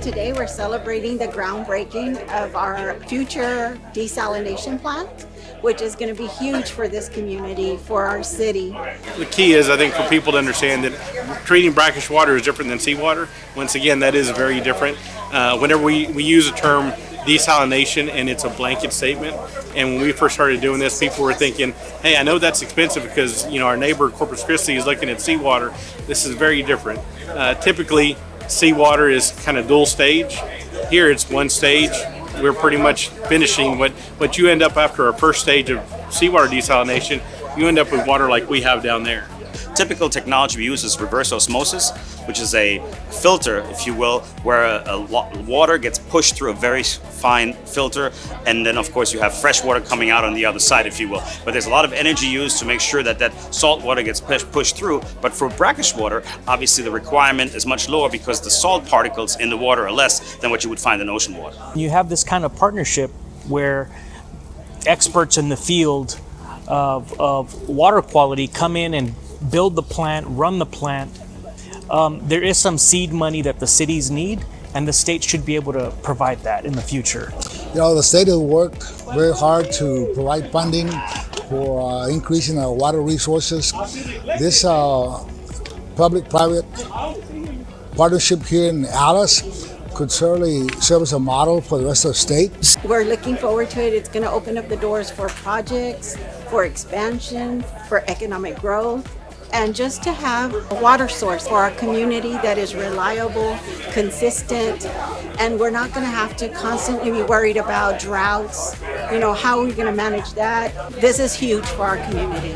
today we're celebrating the groundbreaking of our future desalination plant, which is going to be huge for this community, for our city. The key is, I think, for people to understand that treating brackish water is different than seawater. Once again, that is very different. Whenever we use the term desalination, and it's a blanket statement, and when we first started doing this, people were thinking, hey, I know that's expensive because our neighbor Corpus Christi is looking at seawater. This is very different. Typically, seawater is kind of dual stage. Here it's one stage. We're pretty much finishing what you end up after our first stage of seawater desalination. You end up with water like we have down there. Typical technology we use is reverse osmosis, which is a filter, if you will, where water gets pushed through a very fine filter, and then of course you have fresh water coming out on the other side, if you will. But there's a lot of energy used to make sure that salt water gets pushed through. But for brackish water, obviously the requirement is much lower because the salt particles in the water are less than what you would find in ocean water. You have this kind of partnership where experts in the field of water quality come in and build the plant, run the plant. There is some seed money that the cities need, and the state should be able to provide that in the future. The state has worked very hard to provide funding for increasing our water resources. This public-private partnership here in Alice could certainly serve as a model for the rest of the state. We're looking forward to it. It's going to open up the doors for projects, for expansion, for economic growth, and just to have a water source for our community that is reliable, consistent, and we're not going to have to constantly be worried about droughts. How are we going to manage that? This is huge for our community.